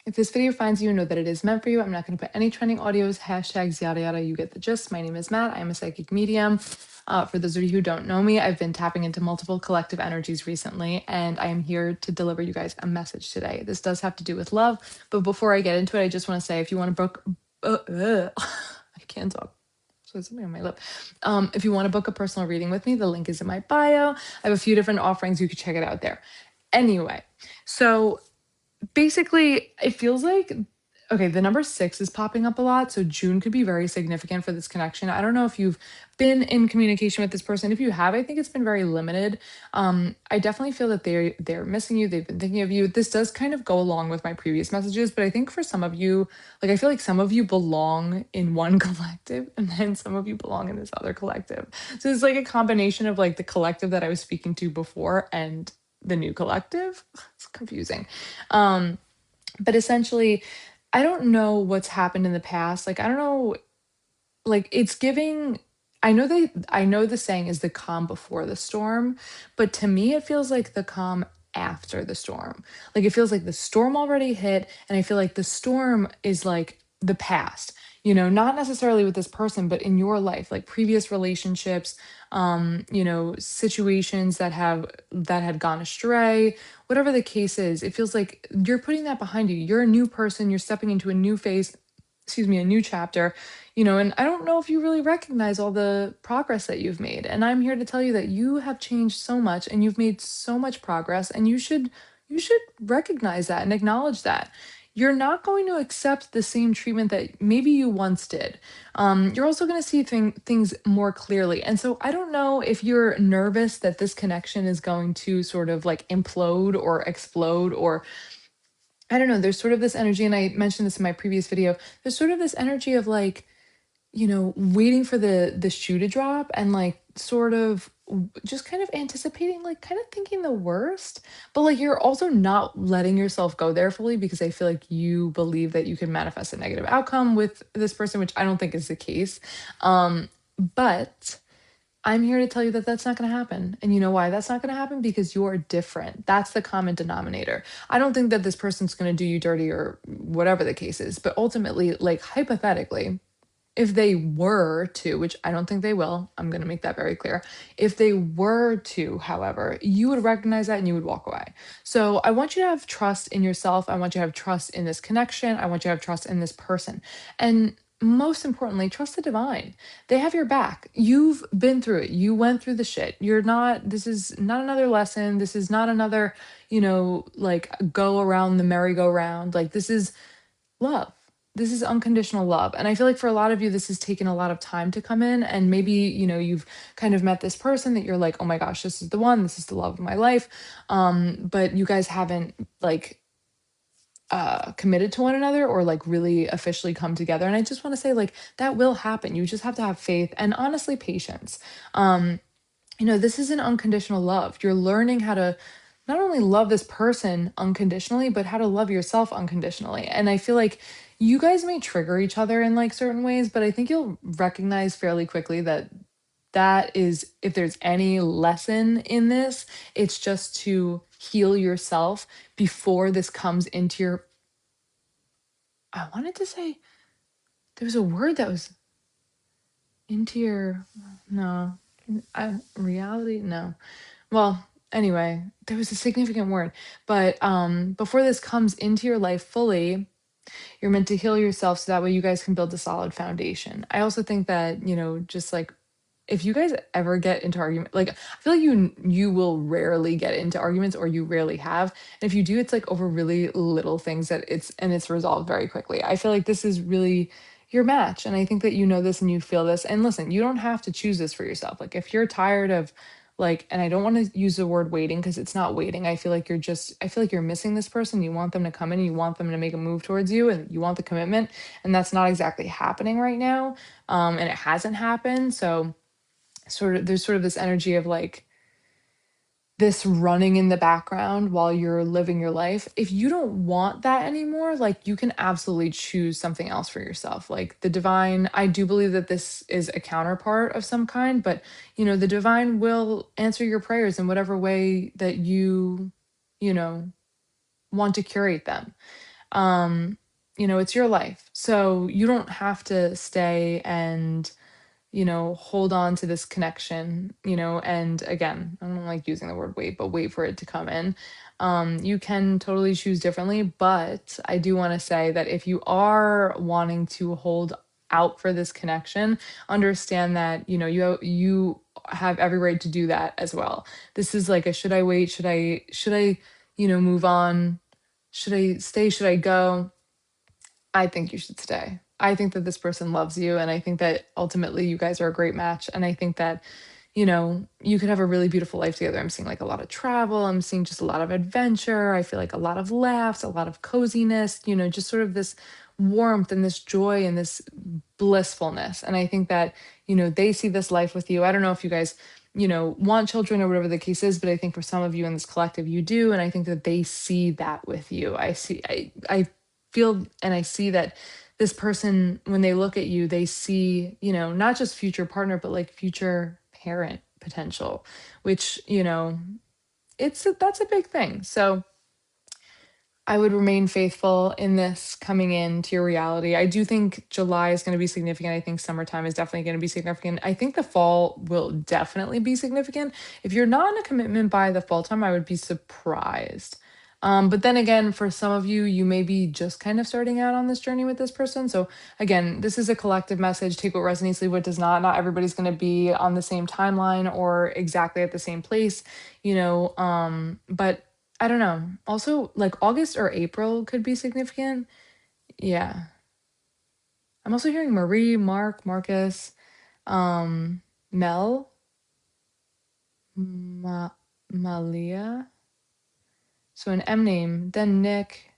If this video finds you, know that it is meant for you. I'm not going to put any trending audios, hashtags, yada, yada. You get the gist. My name is Matt. I am a psychic medium. For those of you who don't know me, I've been tapping into multiple collective energies recently, and I am here to deliver you guys a message today. This does have to do with love, but before I get into it, I just want to say if you want to book, I can't talk. So something on my lip. If you want to book a personal reading with me, the link is in my bio. I have a few different offerings. You can check it out there. Anyway, so basically, it feels like, okay, the number 6 is popping up a lot, so June could be very significant for this connection. I don't know if you've been in communication with this person. If you have, I think it's been very limited. I definitely feel that they're missing you. They've been thinking of you. This does kind of go along with my previous messages, but I think for some of you, like I feel like some of you belong in one collective, and then some of you belong in this other collective. So it's like a combination of like the collective that I was speaking to before and the new collective. It's confusing. Um, but essentially, I don't know what's happened in the past. Like, I don't know, like it's giving, I know the saying is the calm before the storm, but to me it feels like the calm after the storm. Like it feels like the storm already hit, and I feel like the storm is like the past. Not necessarily with this person, but in your life, like previous relationships, situations that had gone astray, whatever the case is. It feels like you're putting that behind you. You're a new person, you're stepping into a new phase, excuse me, a new chapter, and I don't know if you really recognize all the progress that you've made. And I'm here to tell you that you have changed so much and you've made so much progress, and you should recognize that and acknowledge that. You're not going to accept the same treatment that maybe you once did. You're also going to see things more clearly. And so I don't know if you're nervous that this connection is going to sort of like implode or explode, or I don't know. There's sort of this energy, and I mentioned this in my previous video. There's sort of this energy of like, waiting for the shoe to drop, and like sort of just kind of anticipating, like kind of thinking the worst, but like you're also not letting yourself go there fully, because I feel like you believe that you can manifest a negative outcome with this person, which I don't think is the case. But I'm here to tell you that that's not going to happen. And you know why that's not going to happen? Because you're different. That's the common denominator. I don't think that this person's going to do you dirty or whatever the case is, but ultimately, like hypothetically, if they were to, which I don't think they will, I'm going to make that very clear. If they were to, however, you would recognize that and you would walk away. So I want you to have trust in yourself. I want you to have trust in this connection. I want you to have trust in this person. And most importantly, trust the divine. They have your back. You've been through it. You went through the shit. This is not another lesson. This is not another, like go around the merry-go-round. Like this is love. This is unconditional love. And I feel like for a lot of you, this has taken a lot of time to come in. And maybe, you've kind of met this person that you're like, oh my gosh, this is the one, this is the love of my life. But you guys haven't like committed to one another or like really officially come together. And I just want to say, like, that will happen. You just have to have faith and honestly patience. This is an unconditional love. You're learning how to not only love this person unconditionally, but how to love yourself unconditionally. And I feel like you guys may trigger each other in like certain ways, but I think you'll recognize fairly quickly that that is, if there's any lesson in this, it's just to heal yourself before this comes into your, I wanted to say, there was a word that was into your, no, reality, no. Well, anyway, there was a significant word, but before this comes into your life fully, you're meant to heal yourself so that way you guys can build a solid foundation. I also think that, just like if you guys ever get into argument, like I feel like you will rarely get into arguments, or you rarely have. And if you do, it's like over really little things that it's resolved very quickly. I feel like this is really your match. And I think that you know this and you feel this. And listen, you don't have to choose this for yourself. Like if you're tired of like, and I don't want to use the word waiting because it's not waiting. I feel like you're missing this person. You want them to come in, you want them to make a move towards you, and you want the commitment. And that's not exactly happening right now. And it hasn't happened. So there's sort of this energy of like this running in the background while you're living your life. If you don't want that anymore, like you can absolutely choose something else for yourself. Like the divine, I do believe that this is a counterpart of some kind, but the divine will answer your prayers in whatever way that you know, want to curate them. um, it's your life. So you don't have to stay and hold on to this connection, and again, I don't like using the word wait, but wait for it to come in. You can totally choose differently, but I do want to say that if you are wanting to hold out for this connection, understand that, you have every right to do that as well. This is like a should I wait? Should I, move on? Should I stay? Should I go? I think you should stay. I think that this person loves you, and I think that ultimately you guys are a great match, and I think that, you could have a really beautiful life together. I'm seeing like a lot of travel, I'm seeing just a lot of adventure. I feel like a lot of laughs, a lot of coziness, just sort of this warmth and this joy and this blissfulness. And I think that, they see this life with you. I don't know if you guys, want children or whatever the case is, but I think for some of you in this collective, you do. And I think that they see that with you. I feel and I see that this person, when they look at you, they see, not just future partner, but like future parent potential, which, that's a big thing. So I would remain faithful in this coming into your reality. I do think July is going to be significant. I think summertime is definitely going to be significant. I think the fall will definitely be significant. If you're not in a commitment by the fall time, I would be surprised. But then again, for some of you, you may be just kind of starting out on this journey with this person. So again, this is a collective message. Take what resonates, leave what does not. Not everybody's going to be on the same timeline or exactly at the same place, but I don't know. Also, like August or April could be significant. Yeah. I'm also hearing Marie, Mark, Marcus, um, Mel, Ma Malia. So an M name. Then Nick.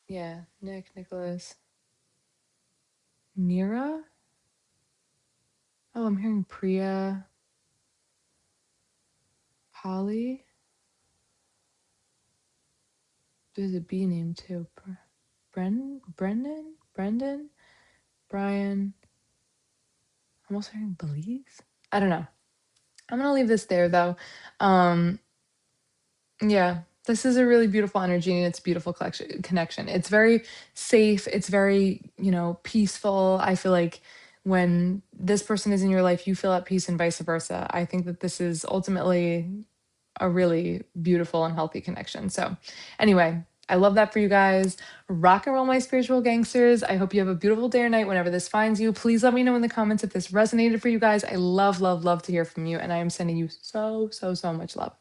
Yeah, Nick, Nicholas. Nira? Oh, I'm hearing Priya, Polly. There's a B name too. Brendan, Brian. I'm also hearing Belize. I don't know. I'm gonna leave this there though. Um, Yeah, this is a really beautiful energy and it's a beautiful collection connection. It's very safe, it's very, peaceful. I feel like when this person is in your life, you feel at peace and vice versa. I think that this is ultimately a really beautiful and healthy connection. So, anyway, I love that for you guys. Rock and roll, my spiritual gangsters. I hope you have a beautiful day or night whenever this finds you. Please let me know in the comments if this resonated for you guys. I love, love, love to hear from you. And I am sending you so, so, so much love.